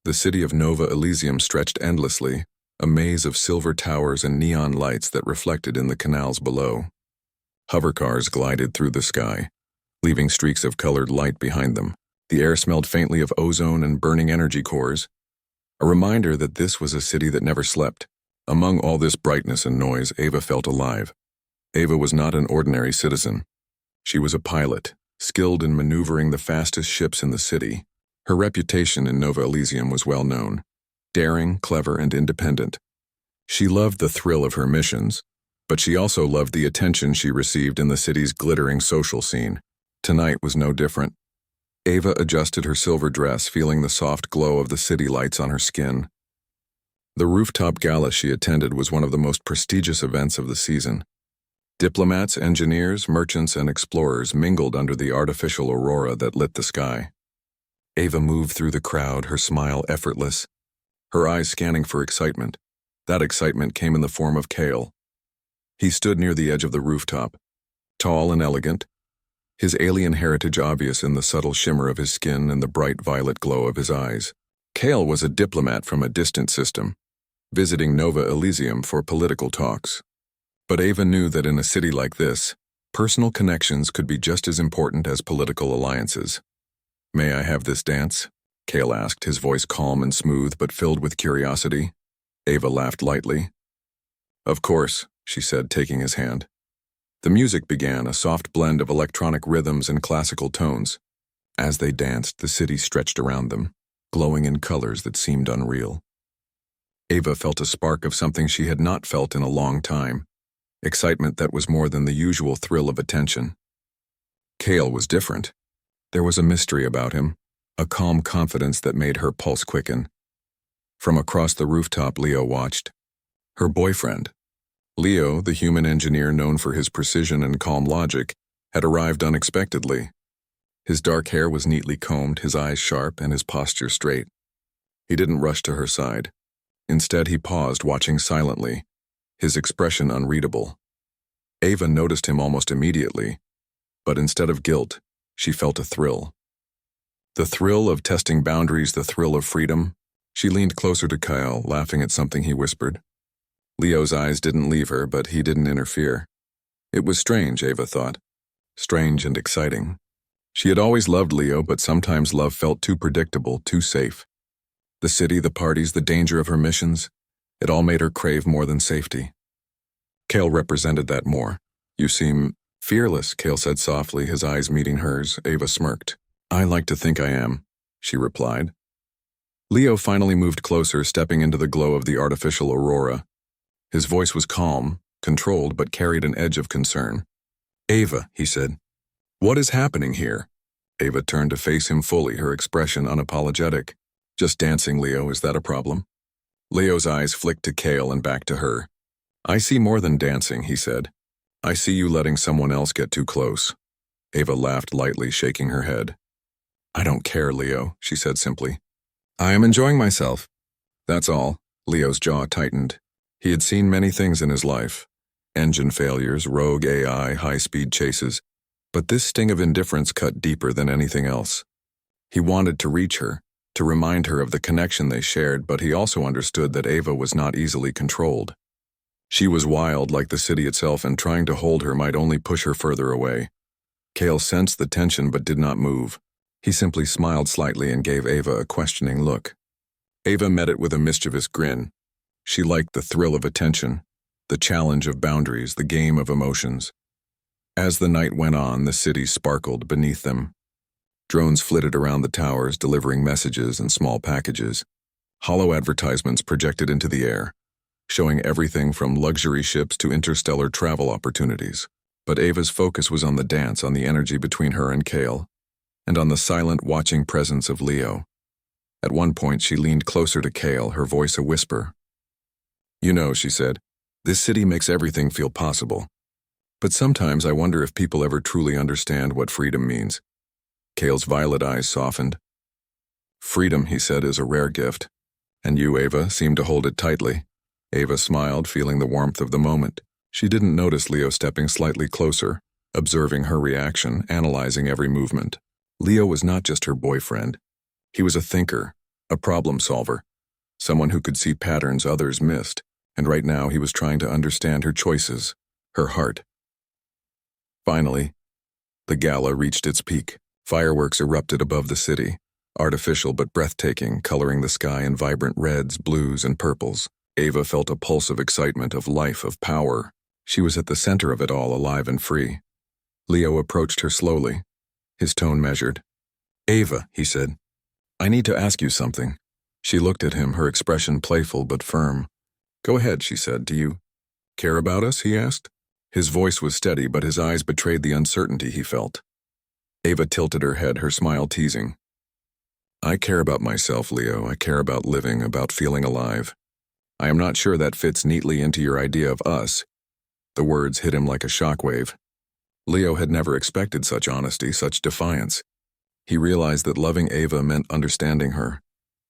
The city of Nova Elysium stretched endlessly, a maze of silver towers and neon lights that reflected in the canals below. Hovercars glided through the sky, leaving streaks of colored light behind them. The air smelled faintly of ozone and burning energy cores, a reminder that this was a city that never slept. Among all this brightness and noise, Ava felt alive. Ava was not an ordinary citizen. She was a pilot, skilled in maneuvering the fastest ships in the city. Her reputation in Nova Elysium was well known. Daring, clever, and independent. She loved the thrill of her missions, but she also loved the attention she received in the city's glittering social scene. Tonight was no different. Ava adjusted her silver dress, feeling the soft glow of the city lights on her skin. The rooftop gala she attended was one of the most prestigious events of the season. Diplomats, engineers, merchants, and explorers mingled under the artificial aurora that lit the sky. Ava moved through the crowd, her smile effortless, her eyes scanning for excitement. That excitement came in the form of Kale. He stood near the edge of the rooftop, tall and elegant, his alien heritage obvious in the subtle shimmer of his skin and the bright violet glow of his eyes. Kale was a diplomat from a distant system, visiting Nova Elysium for political talks. But Ava knew that in a city like this, personal connections could be just as important as political alliances. "May I have this dance?" Kale asked, his voice calm and smooth but filled with curiosity. Ava laughed lightly. "Of course," she said, taking his hand. The music began, a soft blend of electronic rhythms and classical tones. As they danced, the city stretched around them, glowing in colors that seemed unreal. Ava felt a spark of something she had not felt in a long time, excitement that was more than the usual thrill of attention. Kale was different. There was a mystery about him, a calm confidence that made her pulse quicken. From across the rooftop, Leo watched. Her boyfriend. Leo, the human engineer known for his precision and calm logic, had arrived unexpectedly. His dark hair was neatly combed, his eyes sharp, and his posture straight. He didn't rush to her side. Instead, he paused, watching silently, his expression unreadable. Ava noticed him almost immediately, but instead of guilt, she felt a thrill. The thrill of testing boundaries, the thrill of freedom. She leaned closer to Kyle, laughing at something he whispered. Leo's eyes didn't leave her, but he didn't interfere. It was strange, Ava thought. Strange and exciting. She had always loved Leo, but sometimes love felt too predictable, too safe. The city, the parties, the danger of her missions, it all made her crave more than safety. Kale represented that more. "You seem fearless," Kale said softly, his eyes meeting hers. Ava smirked. "I like to think I am," she replied. Leo finally moved closer, stepping into the glow of the artificial aurora. His voice was calm, controlled, but carried an edge of concern. "Ava," he said, "what is happening here?" Ava turned to face him fully, her expression unapologetic. "Just dancing, Leo, is that a problem?" Leo's eyes flicked to Kale and back to her. "I see more than dancing," he said. "I see you letting someone else get too close." Ava laughed lightly, shaking her head. "I don't care, Leo," she said simply. "I am enjoying myself. That's all." Leo's jaw tightened. He had seen many things in his life. Engine failures, rogue AI, high-speed chases. But this sting of indifference cut deeper than anything else. He wanted to reach her, to remind her of the connection they shared, but he also understood that Ava was not easily controlled. She was wild like the city itself, and trying to hold her might only push her further away. Kale sensed the tension but did not move. He simply smiled slightly and gave Ava a questioning look. Ava met it with a mischievous grin. She liked the thrill of attention, the challenge of boundaries, the game of emotions. As the night went on, the city sparkled beneath them. Drones flitted around the towers, delivering messages and small packages. Hollow advertisements projected into the air, showing everything from luxury ships to interstellar travel opportunities. But Ava's focus was on the dance, on the energy between her and Kale, and on the silent, watching presence of Leo. At one point, she leaned closer to Kale, her voice a whisper. "You know," she said, "this city makes everything feel possible. But sometimes I wonder if people ever truly understand what freedom means." Kale's violet eyes softened. "Freedom," he said, "is a rare gift. And you, Ava, seem to hold it tightly." Ava smiled, feeling the warmth of the moment. She didn't notice Leo stepping slightly closer, observing her reaction, analyzing every movement. Leo was not just her boyfriend. He was a thinker, A problem solver, someone who could see patterns others missed, and right now he was trying to understand her choices, her heart. Finally, the gala reached its peak. Fireworks erupted above the city, artificial but breathtaking, coloring the sky in vibrant reds, blues, and purples. Ava felt a pulse of excitement, of life, of power. She was at the center of it all, alive and free. Leo approached her slowly, his tone measured. "Ava," he said, "I need to ask you something." She looked at him, her expression playful but firm. "Go ahead," she said. "Do you care about us?" he asked. His voice was steady, but his eyes betrayed the uncertainty he felt. Ava tilted her head, her smile teasing. "I care about myself, Leo. I care about living, about feeling alive. I am not sure that fits neatly into your idea of us." The words hit him like a shockwave. Leo had never expected such honesty, such defiance. He realized that loving Ava meant understanding her,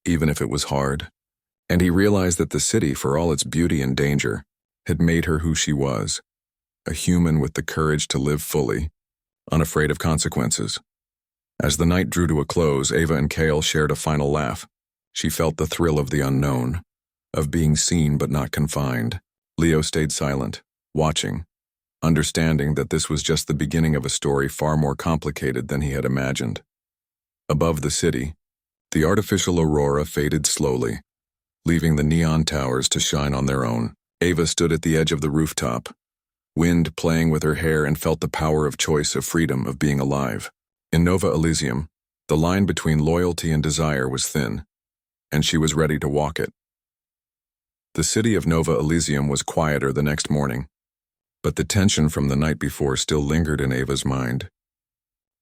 even if it was hard. And he realized that the city, for all its beauty and danger, had made her who she was, a human with the courage to live fully, unafraid of consequences. As the night drew to a close, Ava and Cale shared a final laugh. She felt the thrill of the unknown, of being seen but not confined. Leo stayed silent, watching, understanding that this was just the beginning of a story far more complicated than he had imagined. Above the city, the artificial aurora faded slowly, leaving the neon towers to shine on their own. Ava stood at the edge of the rooftop, wind playing with her hair, and felt the power of choice, of freedom, of being alive. In Nova Elysium, the line between loyalty and desire was thin, and she was ready to walk it. The city of Nova Elysium was quieter the next morning, but the tension from the night before still lingered in Ava's mind.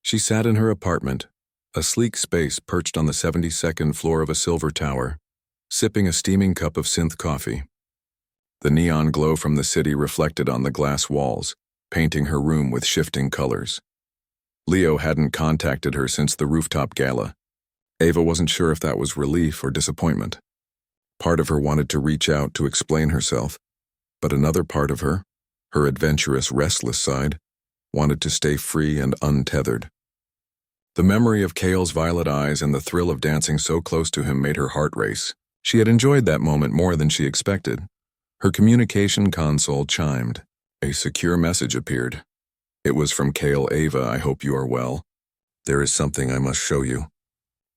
She sat in her apartment, a sleek space perched on the 72nd floor of a silver tower, sipping a steaming cup of synth coffee. The neon glow from the city reflected on the glass walls, painting her room with shifting colors. Leo hadn't contacted her since the rooftop gala. Ava wasn't sure if that was relief or disappointment. Part of her wanted to reach out to explain herself, but another part of her, her adventurous, restless side, wanted to stay free and untethered. The memory of Cale's violet eyes and the thrill of dancing so close to him made her heart race. She had enjoyed that moment more than she expected. Her communication console chimed. A secure message appeared. It was from Cale. "Ava, I hope you are well. There is something I must show you.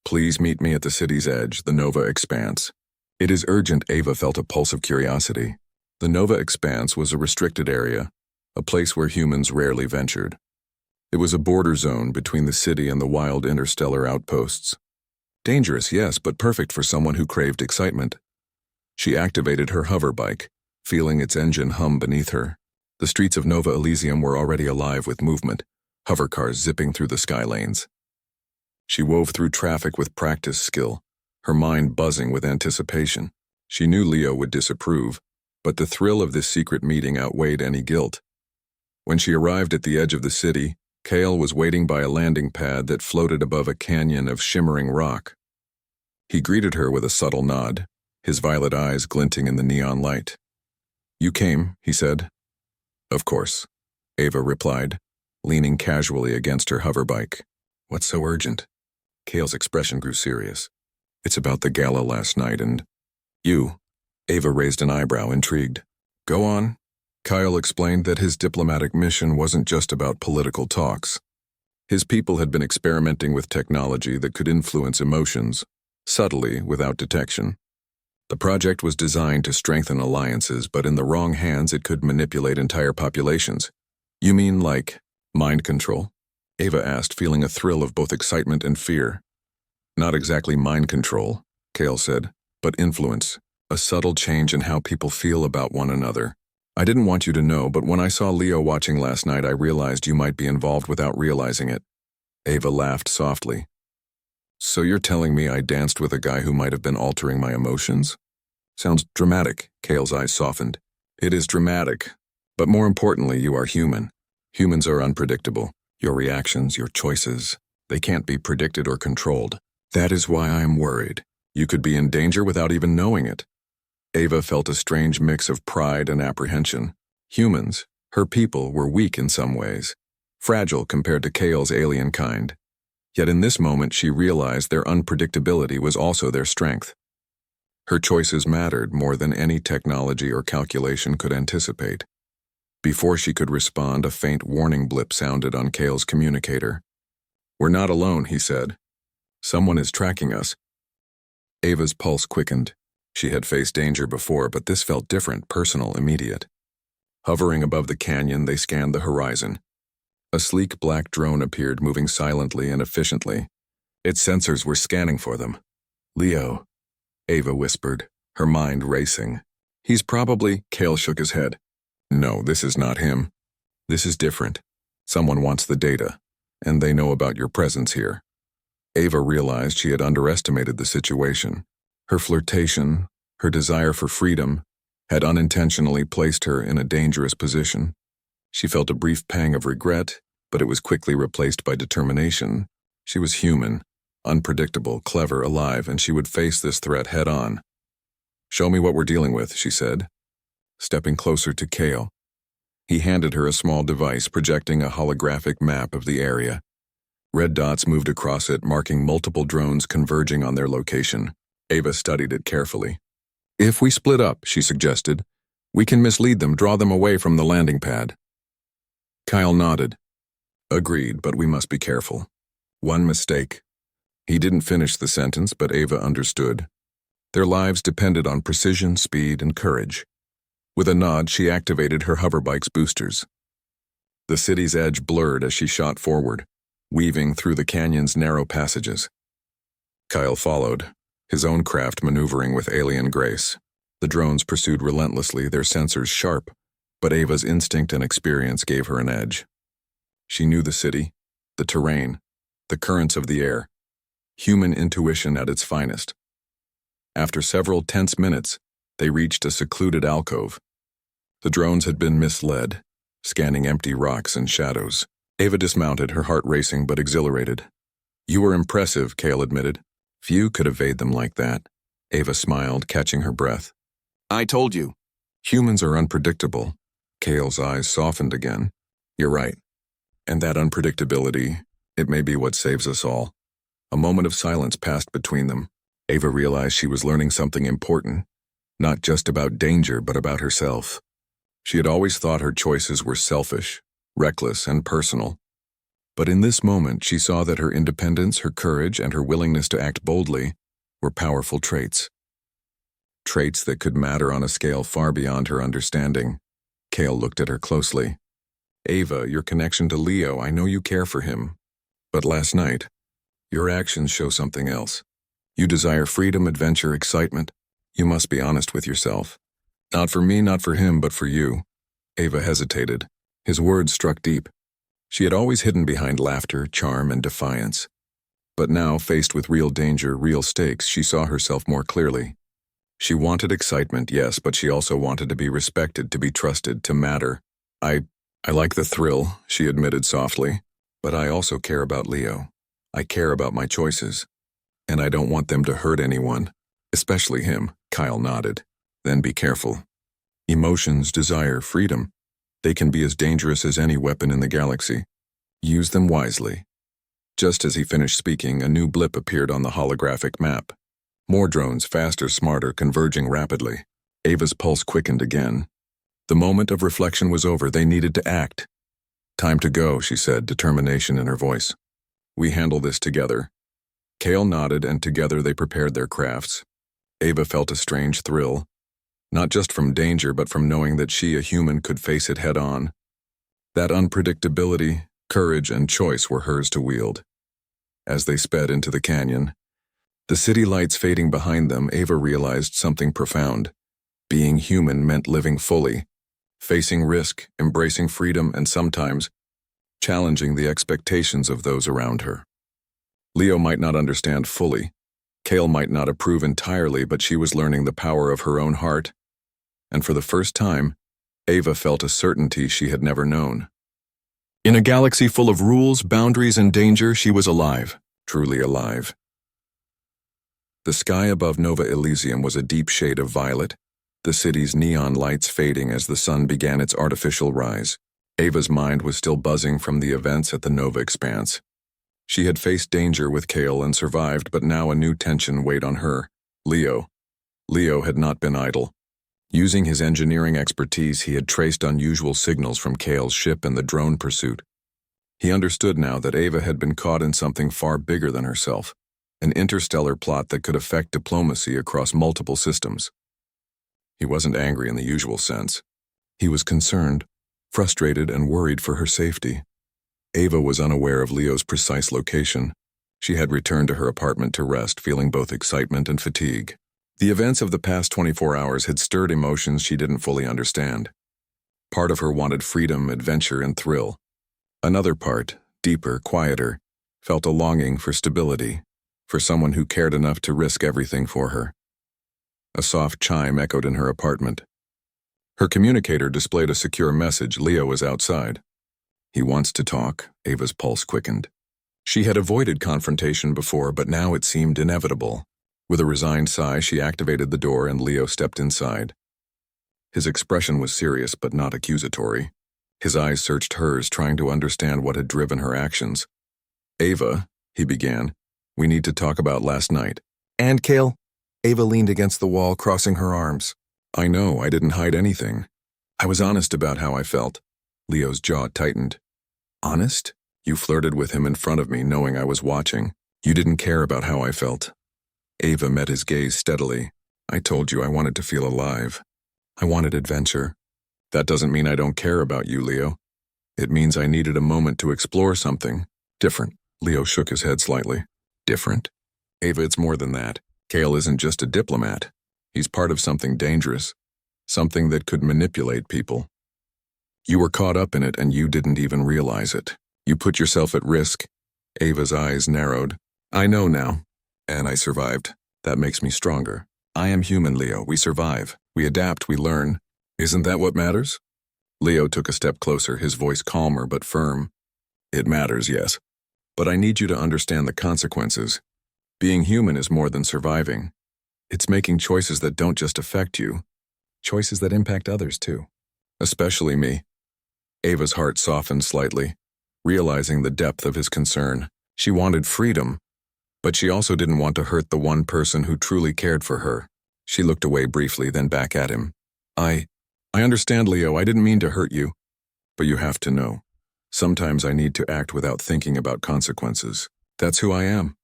Please meet me at the city's edge, the Nova Expanse." "It is urgent." Ava felt a pulse of curiosity. The Nova Expanse was a restricted area, a place where humans rarely ventured. It was a border zone between the city and the wild interstellar outposts. Dangerous, yes, but perfect for someone who craved excitement. She activated her hover bike, feeling its engine hum beneath her. The streets of Nova Elysium were already alive with movement, hover cars zipping through the sky lanes. She wove through traffic with practiced skill, her mind buzzing with anticipation. She knew Leo would disapprove, but the thrill of this secret meeting outweighed any guilt. When she arrived at the edge of the city, Cale was waiting by a landing pad that floated above a canyon of shimmering rock. He greeted her with a subtle nod, his violet eyes glinting in the neon light. "You came," he said. "Of course," Ava replied, leaning casually against her hover bike. "What's so urgent?" Cale's expression grew serious. "It's about the gala last night and you." Ava raised an eyebrow, intrigued. "Go on." Kyle explained that his diplomatic mission wasn't just about political talks. His people had been experimenting with technology that could influence emotions, subtly, without detection. The project was designed to strengthen alliances, but in the wrong hands it could manipulate entire populations. "You mean like mind control?" Ava asked, feeling a thrill of both excitement and fear. "Not exactly mind control," Cale said, "but influence, a subtle change in how people feel about one another. I didn't want you to know, but when I saw Leo watching last night, I realized you might be involved without realizing it." Ava laughed softly. "So you're telling me I danced with a guy who might have been altering my emotions?" "Sounds dramatic." Cale's eyes softened. "It is dramatic, but more importantly, you are human. Humans are unpredictable. Your reactions, your choices, they can't be predicted or controlled. That is why I am worried. You could be in danger without even knowing it." Ava felt a strange mix of pride and apprehension. Humans, her people, were weak in some ways, fragile compared to Cale's alien kind. Yet in this moment she realized their unpredictability was also their strength. Her choices mattered more than any technology or calculation could anticipate. Before she could respond, a faint warning blip sounded on Kale's communicator. "We're not alone," he said. "Someone is tracking us." Ava's pulse quickened. She had faced danger before, but this felt different, personal, immediate. Hovering above the canyon, they scanned the horizon. A sleek black drone appeared, moving silently and efficiently. Its sensors were scanning for them. "Leo," Ava whispered, her mind racing. "He's probably—" Kale shook his head. "No, this is not him. This is different. Someone wants the data, and they know about your presence here." Ava realized she had underestimated the situation. Her flirtation, her desire for freedom, had unintentionally placed her in a dangerous position. She felt a brief pang of regret, but it was quickly replaced by determination. She was human, unpredictable, clever, alive, and she would face this threat head-on. "Show me what we're dealing with," she said, stepping closer to Kale. He handed her a small device projecting a holographic map of the area. Red dots moved across it, marking multiple drones converging on their location. Ava studied it carefully. "If we split up," she suggested, "we can mislead them, draw them away from the landing pad." Kyle nodded. "Agreed, but we must be careful. One mistake." He didn't finish the sentence, but Ava understood. Their lives depended on precision, speed, and courage. With a nod, she activated her hoverbike's boosters. The city's edge blurred as she shot forward, weaving through the canyon's narrow passages. Kyle followed, his own craft maneuvering with alien grace. The drones pursued relentlessly, their sensors sharp, but Ava's instinct and experience gave her an edge. She knew the city, the terrain, the currents of the air, human intuition at its finest. After several tense minutes, they reached a secluded alcove. The drones had been misled, scanning empty rocks and shadows. Ava dismounted, her heart racing but exhilarated. "You were impressive," Kale admitted. "Few could evade them like that." Ava smiled, catching her breath. "I told you. Humans are unpredictable." Kale's eyes softened again. "You're right. And that unpredictability, it may be what saves us all." A moment of silence passed between them. Ava realized she was learning something important, not just about danger, but about herself. She had always thought her choices were selfish, reckless, and personal. But in this moment, she saw that her independence, her courage, and her willingness to act boldly were powerful traits. Traits that could matter on a scale far beyond her understanding. Kale looked at her closely. "Ava, your connection to Leo, I know you care for him. But last night, your actions show something else. You desire freedom, adventure, excitement. You must be honest with yourself. Not for me, not for him, but for you." Ava hesitated. His words struck deep. She had always hidden behind laughter, charm, and defiance. But now, faced with real danger, real stakes, she saw herself more clearly. She wanted excitement, yes, but she also wanted to be respected, to be trusted, to matter. I like the thrill," she admitted softly, "but I also care about Leo. I care about my choices. And I don't want them to hurt anyone, especially him." Kyle nodded. "Then be careful. Emotions, desire, freedom, they can be as dangerous as any weapon in the galaxy. Use them wisely." Just as he finished speaking, a new blip appeared on the holographic map. More drones, faster, smarter, converging rapidly. Ava's pulse quickened again. The moment of reflection was over. They needed to act. "Time to go," she said, determination in her voice. "We handle this together." Kale nodded, and together they prepared their crafts. Ava felt a strange thrill, not just from danger, but from knowing that she, a human, could face it head-on. That unpredictability, courage, and choice were hers to wield. As they sped into the canyon, the city lights fading behind them, Ava realized something profound. Being human meant living fully, facing risk, embracing freedom, and sometimes challenging the expectations of those around her. Leo might not understand fully. Kale might not approve entirely, but she was learning the power of her own heart. And for the first time, Ava felt a certainty she had never known. In a galaxy full of rules, boundaries, and danger, she was alive, truly alive. The sky above Nova Elysium was a deep shade of violet, the city's neon lights fading as the sun began its artificial rise. Ava's mind was still buzzing from the events at the Nova Expanse. She had faced danger with Kale and survived, but now a new tension weighed on her. Leo. Leo had not been idle. Using his engineering expertise, he had traced unusual signals from Kale's ship and the drone pursuit. He understood now that Ava had been caught in something far bigger than herself, an interstellar plot that could affect diplomacy across multiple systems. He wasn't angry in the usual sense. He was concerned, frustrated, and worried for her safety. Ava was unaware of Leo's precise location. She had returned to her apartment to rest, feeling both excitement and fatigue. The events of the past 24 hours had stirred emotions she didn't fully understand. Part of her wanted freedom, adventure, and thrill. Another part, deeper, quieter, felt a longing for stability, for someone who cared enough to risk everything for her. A soft chime echoed in her apartment. Her communicator displayed a secure message. Leo was outside. He wants to talk. Ava's pulse quickened. She had avoided confrontation before, but now it seemed inevitable. With a resigned sigh, she activated the door and Leo stepped inside. His expression was serious but not accusatory. His eyes searched hers, trying to understand what had driven her actions. Ava, he began, we need to talk about last night. And Kale? Ava leaned against the wall, crossing her arms. I know, I didn't hide anything. I was honest about how I felt. Leo's jaw tightened. Honest? You flirted with him in front of me, knowing I was watching. You didn't care about how I felt. Ava met his gaze steadily. I told you I wanted to feel alive. I wanted adventure. That doesn't mean I don't care about you, Leo. It means I needed a moment to explore something different. Leo shook his head slightly. Different? Ava, it's more than that. Kale isn't just a diplomat. He's part of something dangerous, something that could manipulate people. You were caught up in it and you didn't even realize it. You put yourself at risk. Ava's eyes narrowed. I know now. And I survived. That makes me stronger. I am human, Leo. We survive. We adapt. We learn. Isn't that what matters? Leo took a step closer, his voice calmer but firm. It matters, yes. But I need you to understand the consequences. Being human is more than surviving. It's making choices that don't just affect you. Choices that impact others, too. Especially me. Ava's heart softened slightly, realizing the depth of his concern. She wanted freedom, but she also didn't want to hurt the one person who truly cared for her. She looked away briefly, then back at him. I understand, Leo. I didn't mean to hurt you. But you have to know. Sometimes I need to act without thinking about consequences. That's who I am.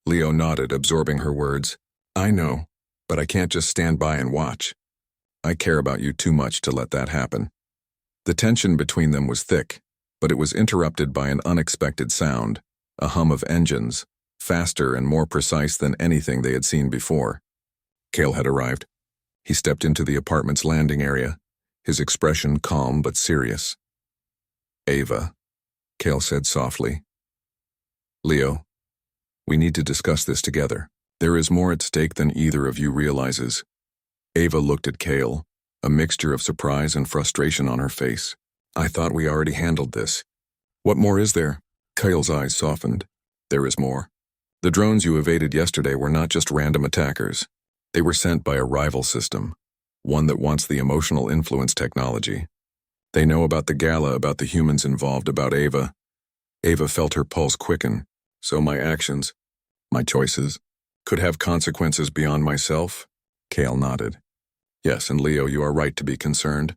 Leo nodded, absorbing her words. I know, but I can't just stand by and watch. I care about you too much to let that happen. The tension between them was thick, but it was interrupted by an unexpected sound, a hum of engines, faster and more precise than anything they had seen before. Kale had arrived. He stepped into the apartment's landing area, his expression calm but serious. Ava, Kale said softly. Leo, we need to discuss this together. There is more at stake than either of you realizes. Ava looked at Kale, a mixture of surprise and frustration on her face. I thought we already handled this. What more is there? Kale's eyes softened. There is more. The drones you evaded yesterday were not just random attackers. They were sent by a rival system, one that wants the emotional influence technology. They know about the gala, about the humans involved, about Ava. Ava felt her pulse quicken. So my actions, my choices, could have consequences beyond myself? Kale nodded. Yes, and Leo, you are right to be concerned.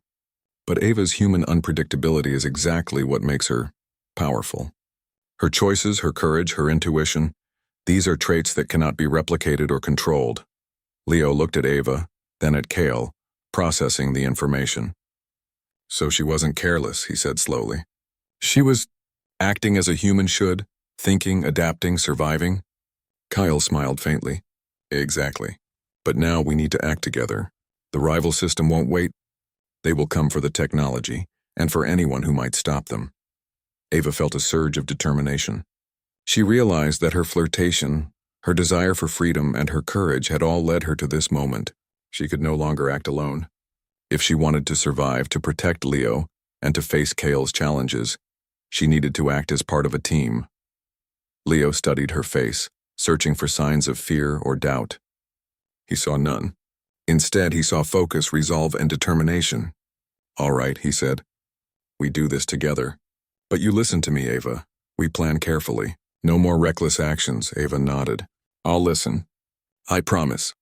But Ava's human unpredictability is exactly what makes her powerful. Her choices, her courage, her intuition, these are traits that cannot be replicated or controlled. Leo looked at Ava, then at Kale, processing the information. So she wasn't careless, he said slowly. She was acting as a human should, thinking, adapting, surviving. Kyle smiled faintly. Exactly. But now we need to act together. The rival system won't wait. They will come for the technology, and for anyone who might stop them. Ava felt a surge of determination. She realized that her flirtation, her desire for freedom, and her courage had all led her to this moment. She could no longer act alone. If she wanted to survive, to protect Leo, and to face Kale's challenges, she needed to act as part of a team. Leo studied her face, searching for signs of fear or doubt. He saw none. Instead, he saw focus, resolve, and determination. All right, he said. We do this together. But you listen to me, Ava. We plan carefully. No more reckless actions, Ava nodded. I'll listen. I promise.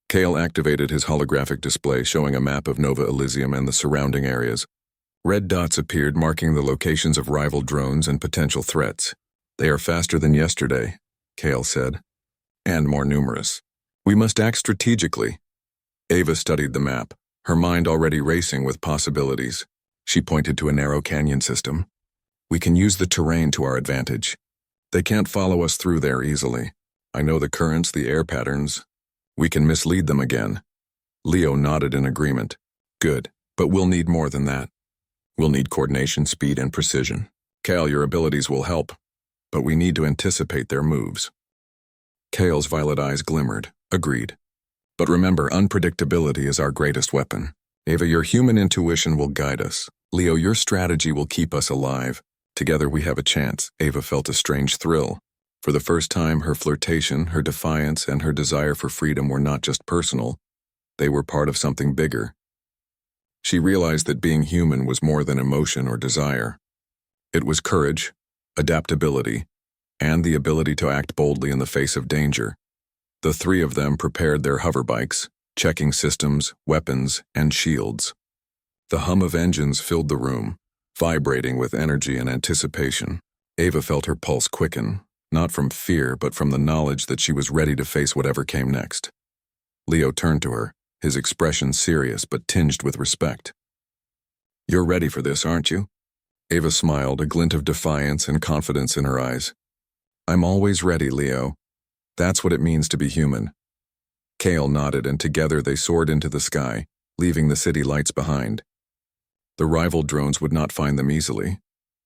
Kale activated his holographic display showing a map of Nova Elysium and the surrounding areas. Red dots appeared marking the locations of rival drones and potential threats. They are faster than yesterday, Kale said, and more numerous. We must act strategically. Ava studied the map, her mind already racing with possibilities. She pointed to a narrow canyon system. We can use the terrain to our advantage. They can't follow us through there easily. I know the currents, the air patterns. We can mislead them again. Leo nodded in agreement. Good, but we'll need more than that. We'll need coordination, speed, and precision. Kale, your abilities will help, but we need to anticipate their moves. Kale's violet eyes glimmered. Agreed. But remember, unpredictability is our greatest weapon. Ava, your human intuition will guide us. Leo, your strategy will keep us alive. Together we have a chance. Ava felt a strange thrill. For the first time, her flirtation, her defiance, and her desire for freedom were not just personal. They were part of something bigger. She realized that being human was more than emotion or desire. It was courage, adaptability, and the ability to act boldly in the face of danger. The three of them prepared their hoverbikes, checking systems, weapons, and shields. The hum of engines filled the room, vibrating with energy and anticipation. Ava felt her pulse quicken, not from fear but from the knowledge that she was ready to face whatever came next. Leo turned to her, his expression serious but tinged with respect. You're ready for this, aren't you? Ava smiled, a glint of defiance and confidence in her eyes. I'm always ready, Leo. That's what it means to be human. Kale nodded, and together they soared into the sky, leaving the city lights behind. The rival drones would not find them easily,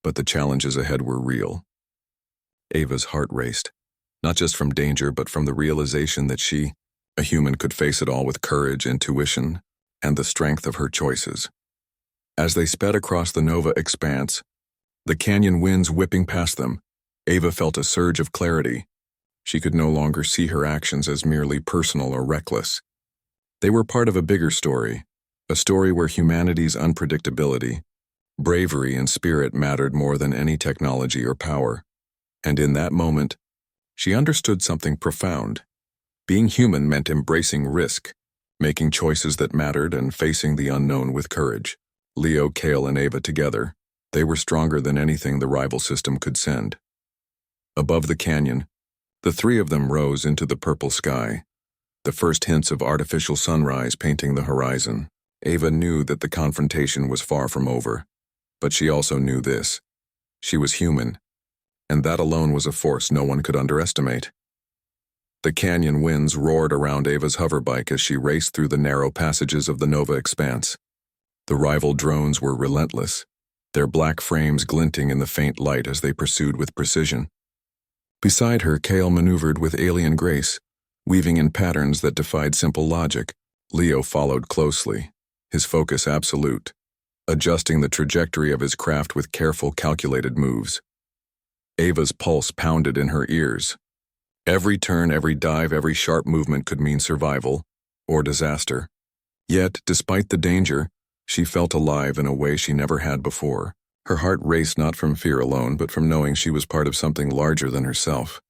but the challenges ahead were real. Ava's heart raced, not just from danger but from the realization that she, a human, could face it all with courage, intuition, and the strength of her choices. As they sped across the Nova expanse, the canyon winds whipping past them, Ava felt a surge of clarity. She could no longer see her actions as merely personal or reckless. They were part of a bigger story, a story where humanity's unpredictability, bravery, and spirit mattered more than any technology or power. And in that moment, she understood something profound. Being human meant embracing risk, making choices that mattered, and facing the unknown with courage. Leo, Kale, and Ava together, they were stronger than anything the rival system could send. Above the canyon, the three of them rose into the purple sky, the first hints of artificial sunrise painting the horizon. Ava knew that the confrontation was far from over, but she also knew this. She was human, and that alone was a force no one could underestimate. The canyon winds roared around Ava's hoverbike as she raced through the narrow passages of the Nova expanse. The rival drones were relentless, their black frames glinting in the faint light as they pursued with precision. Beside her, Kale maneuvered with alien grace, weaving in patterns that defied simple logic. Leo followed closely, his focus absolute, adjusting the trajectory of his craft with careful, calculated moves. Ava's pulse pounded in her ears. Every turn, every dive, every sharp movement could mean survival or disaster. Yet, despite the danger, she felt alive in a way she never had before. Her heart raced not from fear alone, but from knowing she was part of something larger than herself.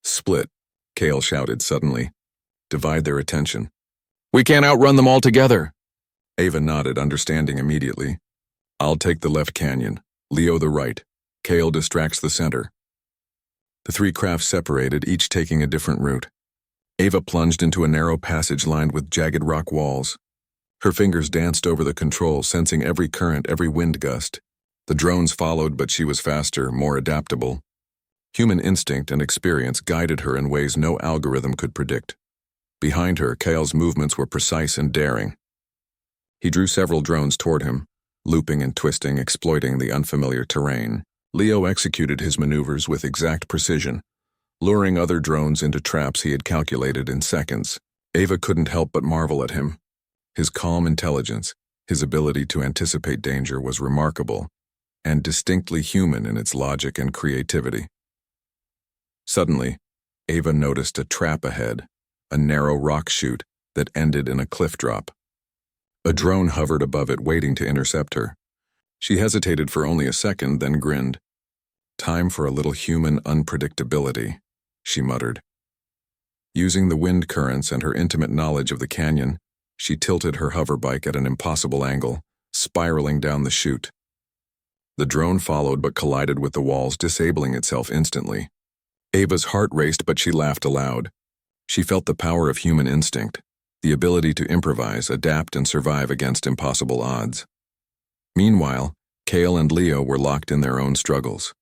Split, Kale shouted suddenly. Divide their attention. We can't outrun them all together. Ava nodded, understanding immediately. I'll take the left canyon, Leo the right. Kale distracts the center. The three crafts separated, each taking a different route. Ava plunged into a narrow passage lined with jagged rock walls. Her fingers danced over the controls, sensing every current, every wind gust. The drones followed, but she was faster, more adaptable. Human instinct and experience guided her in ways no algorithm could predict. Behind her, Kale's movements were precise and daring. He drew several drones toward him, looping and twisting, exploiting the unfamiliar terrain. Leo executed his maneuvers with exact precision, luring other drones into traps he had calculated in seconds. Ava couldn't help but marvel at him. His calm intelligence, his ability to anticipate danger was remarkable, and distinctly human in its logic and creativity. Suddenly, Ava noticed a trap ahead, a narrow rock chute that ended in a cliff drop. A drone hovered above it, waiting to intercept her. She hesitated for only a second, then grinned. Time for a little human unpredictability, she muttered. Using the wind currents and her intimate knowledge of the canyon, she tilted her hoverbike at an impossible angle, spiraling down the chute. The drone followed but collided with the walls, disabling itself instantly. Ava's heart raced, but she laughed aloud. She felt the power of human instinct, the ability to improvise, adapt, and survive against impossible odds. Meanwhile, Kale and Leo were locked in their own struggles.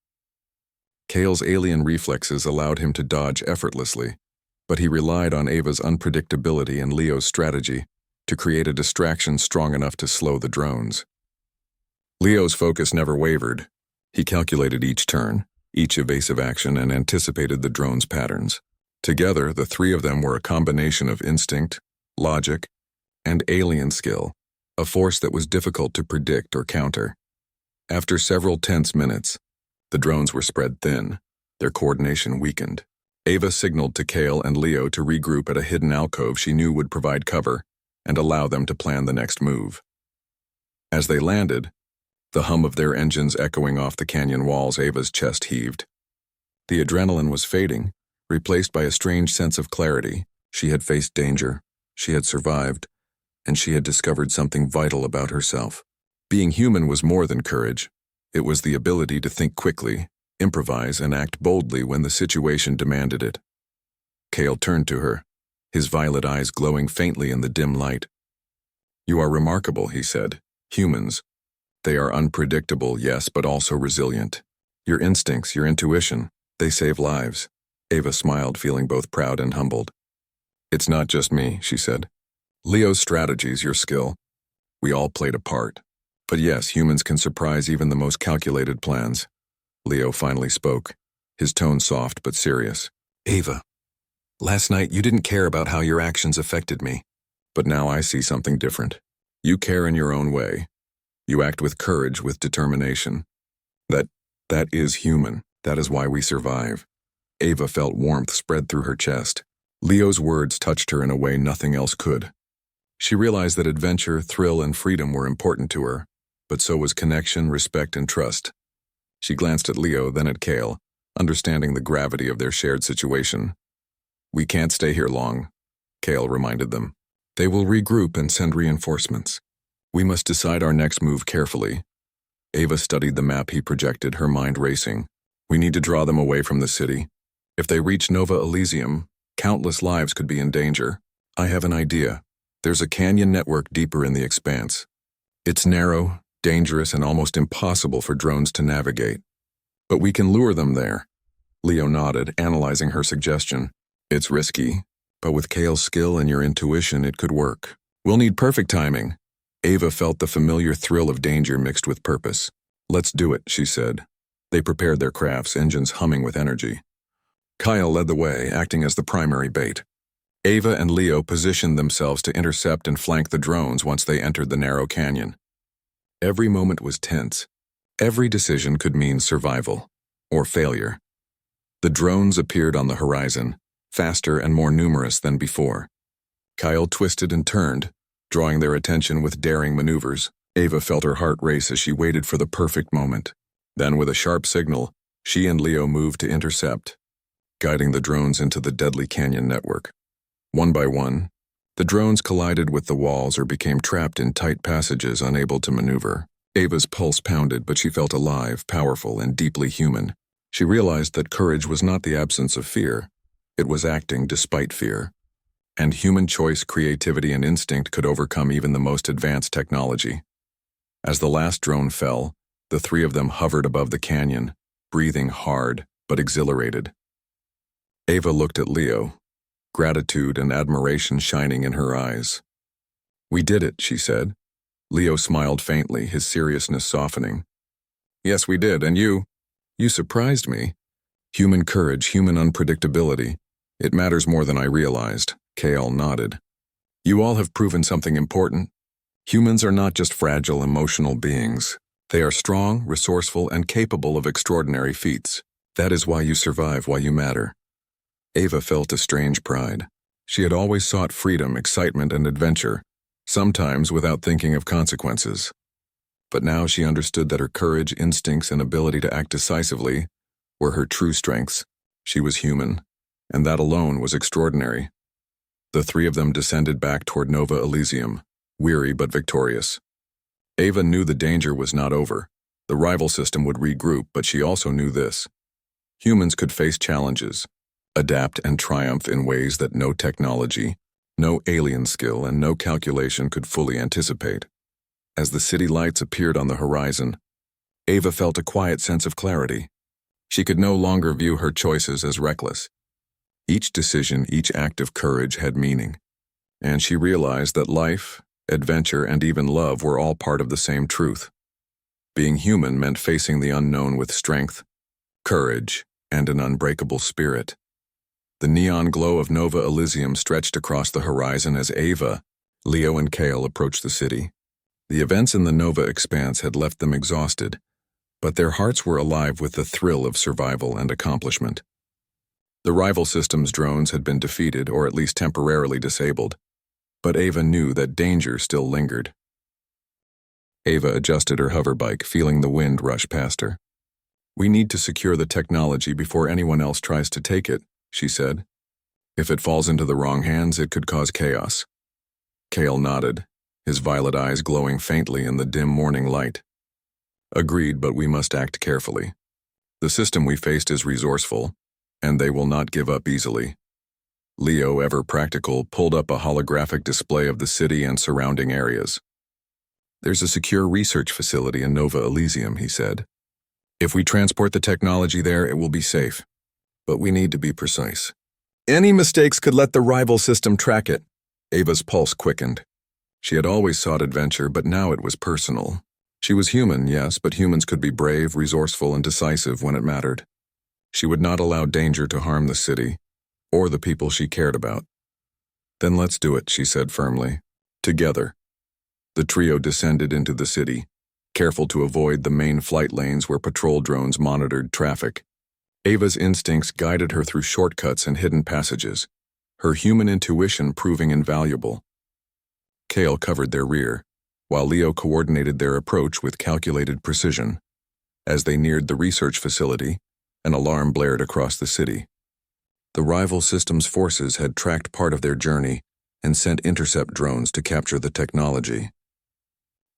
Kale's alien reflexes allowed him to dodge effortlessly, but he relied on Ava's unpredictability and Leo's strategy to create a distraction strong enough to slow the drones. Leo's focus never wavered. He calculated each turn, each evasive action, and anticipated the drone's patterns. Together, the three of them were a combination of instinct, logic, and alien skill, a force that was difficult to predict or counter. After several tense minutes, the drones were spread thin, their coordination weakened. Ava signaled to Kale and Leo to regroup at a hidden alcove she knew would provide cover and allow them to plan the next move. As they landed, the hum of their engines echoing off the canyon walls, Ava's chest heaved. The adrenaline was fading, replaced by a strange sense of clarity. She had faced danger, she had survived, and she had discovered something vital about herself. Being human was more than courage. It was the ability to think quickly, improvise, and act boldly when the situation demanded it. Kale turned to her, his violet eyes glowing faintly in the dim light. "You are remarkable," he said. "Humans. They are unpredictable, yes, but also resilient. Your instincts, your intuition, they save lives." Ava smiled, feeling both proud and humbled. "It's not just me," she said. "Leo's strategies, your skill. We all played a part. But yes, humans can surprise even the most calculated plans." Leo finally spoke, his tone soft but serious. "Ava, last night you didn't care about how your actions affected me. But now I see something different. You care in your own way. You act with courage, with determination. That is human. That is why we survive." Ava felt warmth spread through her chest. Leo's words touched her in a way nothing else could. She realized that adventure, thrill, and freedom were important to her, but so was connection, respect, and trust. She glanced at Leo, then at Kale, understanding the gravity of their shared situation. "We can't stay here long," Kale reminded them. "They will regroup and send reinforcements. We must decide our next move carefully." Ava studied the map he projected, her mind racing. "We need to draw them away from the city. If they reach Nova Elysium, countless lives could be in danger. I have an idea. There's a canyon network deeper in the expanse. It's narrow, dangerous, and almost impossible for drones to navigate. But we can lure them there." Leo nodded, analyzing her suggestion. "It's risky, but with Kale's skill and your intuition, it could work. We'll need perfect timing." Ava felt the familiar thrill of danger mixed with purpose. "Let's do it," she said. They prepared their crafts, engines humming with energy. Kyle led the way, acting as the primary bait. Ava and Leo positioned themselves to intercept and flank the drones once they entered the narrow canyon. Every moment was tense. Every decision could mean survival or failure. The drones appeared on the horizon, faster and more numerous than before. Kyle twisted and turned, drawing their attention with daring maneuvers. Ava felt her heart race as she waited for the perfect moment. Then, with a sharp signal, she and Leo moved to intercept, guiding the drones into the deadly canyon network. One by one, the drones collided with the walls or became trapped in tight passages, unable to maneuver. Ava's pulse pounded, but she felt alive, powerful, and deeply human. She realized that courage was not the absence of fear. It was acting despite fear. And human choice, creativity, and instinct could overcome even the most advanced technology. As the last drone fell, the three of them hovered above the canyon, breathing hard but exhilarated. Ava looked at Leo, gratitude and admiration shining in her eyes. "We did it," she said. Leo smiled faintly, his seriousness softening. "Yes, we did, and you surprised me. Human courage, human unpredictability. It matters more than I realized." Kale nodded. "You all have proven something important. Humans are not just fragile, emotional beings. They are strong, resourceful, and capable of extraordinary feats. That is why you survive, why you matter." Ava felt a strange pride. She had always sought freedom, excitement, and adventure, sometimes without thinking of consequences. But now she understood that her courage, instincts, and ability to act decisively were her true strengths. She was human, and that alone was extraordinary. The three of them descended back toward Nova Elysium, weary but victorious. Ava knew the danger was not over. The rival system would regroup, but she also knew this. Humans could face challenges, adapt and triumph in ways that no technology, no alien skill, and no calculation could fully anticipate. As the city lights appeared on the horizon, Ava felt a quiet sense of clarity. She could no longer view her choices as reckless. Each decision, each act of courage had meaning, and she realized that life, adventure, and even love were all part of the same truth. Being human meant facing the unknown with strength, courage, and an unbreakable spirit. The neon glow of Nova Elysium stretched across the horizon as Ava, Leo, and Kale approached the city. The events in the Nova expanse had left them exhausted, but their hearts were alive with the thrill of survival and accomplishment. The rival system's drones had been defeated, or at least temporarily disabled, but Ava knew that danger still lingered. Ava adjusted her hoverbike, feeling the wind rush past her. "We need to secure the technology before anyone else tries to take it," she said. "If it falls into the wrong hands, it could cause chaos." Kale nodded, his violet eyes glowing faintly in the dim morning light. "Agreed, but we must act carefully. The system we faced is resourceful, and they will not give up easily." Leo, ever practical, pulled up a holographic display of the city and surrounding areas. "There's a secure research facility in Nova Elysium," he said. "If we transport the technology there, it will be safe. But we need to be precise. Any mistakes could let the rival system track it." Ava's pulse quickened. She had always sought adventure, but now it was personal. She was human, yes, but humans could be brave, resourceful, and decisive when it mattered. She would not allow danger to harm the city, or the people she cared about. "Then let's do it," she said firmly. "Together." The trio descended into the city, careful to avoid the main flight lanes where patrol drones monitored traffic. Ava's instincts guided her through shortcuts and hidden passages, her human intuition proving invaluable. Kale covered their rear, while Leo coordinated their approach with calculated precision. As they neared the research facility, an alarm blared across the city. The rival system's forces had tracked part of their journey and sent intercept drones to capture the technology.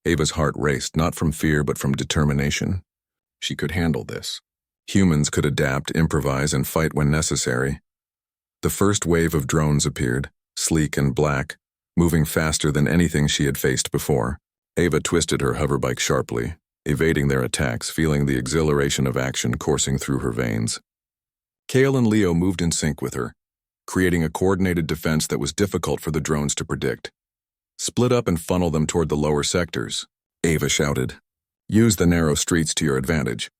Ava's heart raced, not from fear but from determination. She could handle this. Humans could adapt, improvise, and fight when necessary. The first wave of drones appeared, sleek and black, moving faster than anything she had faced before. Ava twisted her hoverbike sharply, evading their attacks, feeling the exhilaration of action coursing through her veins. Kale and Leo moved in sync with her, creating a coordinated defense that was difficult for the drones to predict. "Split up and funnel them toward the lower sectors," Ava shouted. "Use the narrow streets to your advantage."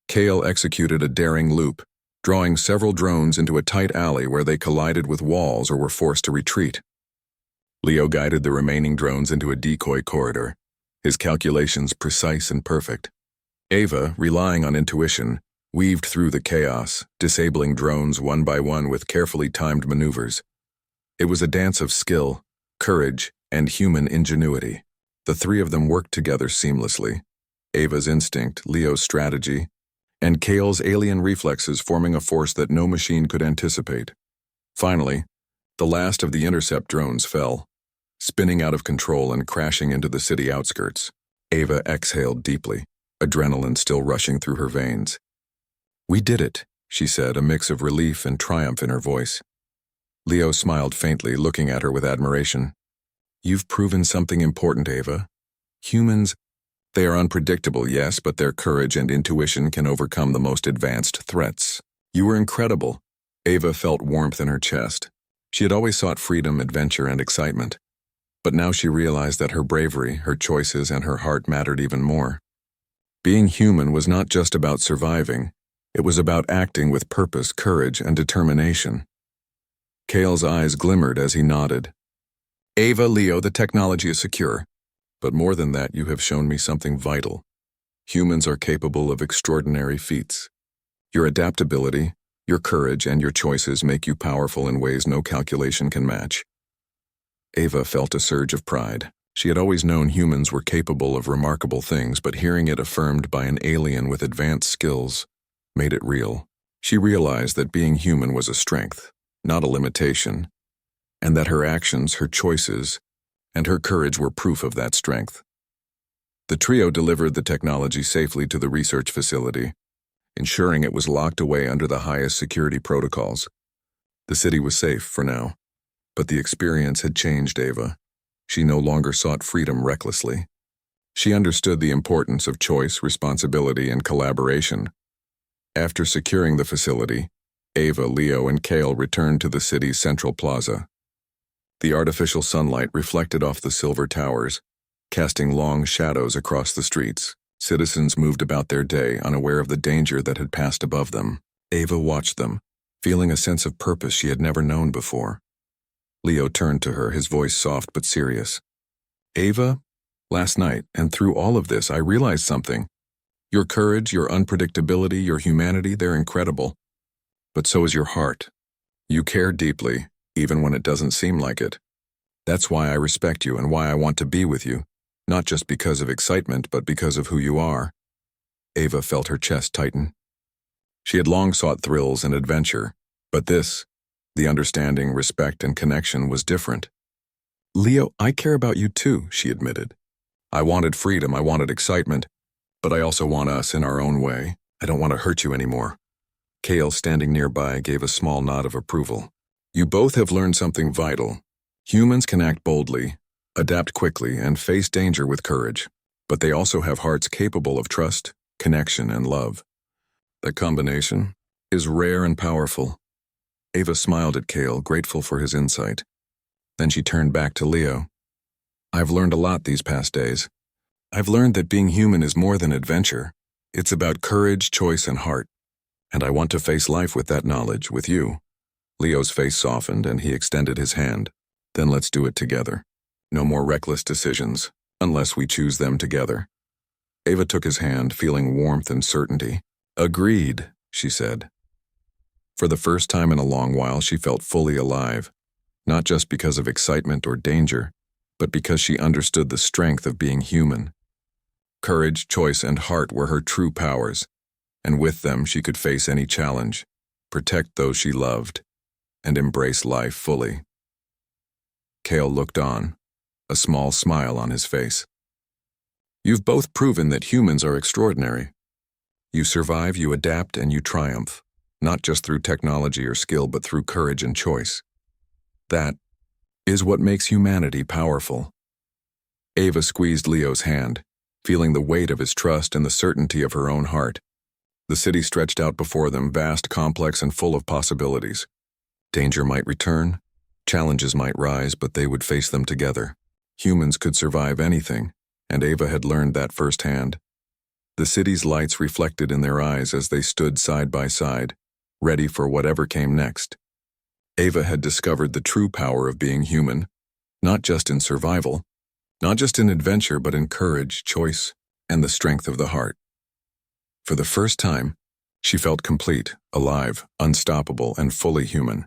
Kale executed a daring loop, drawing several drones into a tight alley where they collided with walls or were forced to retreat. Leo guided the remaining drones into a decoy corridor, his calculations precise and perfect. Ava, relying on intuition, weaved through the chaos, disabling drones one by one with carefully timed maneuvers. It was a dance of skill, courage, and human ingenuity. The three of them worked together seamlessly. Ava's instinct, Leo's strategy, and Kale's alien reflexes forming a force that no machine could anticipate. Finally, the last of the intercept drones fell, spinning out of control and crashing into the city outskirts. Ava exhaled deeply, adrenaline still rushing through her veins. "We did it," she said, a mix of relief and triumph in her voice. Leo smiled faintly, looking at her with admiration. "You've proven something important, Ava. Humans, they are unpredictable, yes, but their courage and intuition can overcome the most advanced threats. You were incredible." Ava felt warmth in her chest. She had always sought freedom, adventure, and excitement. But now she realized that her bravery, her choices, and her heart mattered even more. Being human was not just about surviving. It was about acting with purpose, courage, and determination. Kale's eyes glimmered as he nodded. "Ava, Leo, the technology is secure. But more than that, you have shown me something vital. Humans are capable of extraordinary feats. Your adaptability, your courage, and your choices make you powerful in ways no calculation can match." Ava felt a surge of pride. She had always known humans were capable of remarkable things, but hearing it affirmed by an alien with advanced skills made it real. She realized that being human was a strength, not a limitation, and that her actions, her choices, and her courage were proof of that strength. The trio delivered the technology safely to the research facility, ensuring it was locked away under the highest security protocols. The city was safe for now, but the experience had changed Ava. She no longer sought freedom recklessly. She understood the importance of choice, responsibility, and collaboration. After securing the facility, Ava, Leo, and Kale returned to the city's central plaza. The artificial sunlight reflected off the silver towers, casting long shadows across the streets. Citizens moved about their day, unaware of the danger that had passed above them. Ava watched them, feeling a sense of purpose she had never known before. Leo turned to her, his voice soft but serious. "Ava, last night, and through all of this, I realized something. Your courage, your unpredictability, your humanity, they're incredible. But so is your heart. You care deeply, even when it doesn't seem like it. That's why I respect you and why I want to be with you, not just because of excitement, but because of who you are." Ava felt her chest tighten. She had long sought thrills and adventure, but this, the understanding, respect, and connection, was different. "Leo, I care about you too," she admitted. "I wanted freedom, I wanted excitement, but I also want us in our own way. I don't want to hurt you anymore." Kale, standing nearby, gave a small nod of approval. "You both have learned something vital. Humans can act boldly, adapt quickly, and face danger with courage, but they also have hearts capable of trust, connection, and love. That combination is rare and powerful." Ava smiled at Kale, grateful for his insight. Then she turned back to Leo. "I've learned a lot these past days. I've learned that being human is more than adventure. It's about courage, choice, and heart. And I want to face life with that knowledge, with you." Leo's face softened and he extended his hand. "Then let's do it together. No more reckless decisions, unless we choose them together." Ava took his hand, feeling warmth and certainty. "Agreed," she said. For the first time in a long while, she felt fully alive, not just because of excitement or danger, but because she understood the strength of being human. Courage, choice, and heart were her true powers, and with them she could face any challenge, protect those she loved, and embrace life fully. Kale looked on, a small smile on his face. "You've both proven that humans are extraordinary. You survive, you adapt, and you triumph, not just through technology or skill, but through courage and choice. That is what makes humanity powerful." Ava squeezed Leo's hand, feeling the weight of his trust and the certainty of her own heart. The city stretched out before them, vast, complex, and full of possibilities. Danger might return, challenges might rise, but they would face them together. Humans could survive anything, and Ava had learned that firsthand. The city's lights reflected in their eyes as they stood side by side, ready for whatever came next. Ava had discovered the true power of being human, not just in survival, not just in adventure, but in courage, choice, and the strength of the heart. For the first time, she felt complete, alive, unstoppable, and fully human.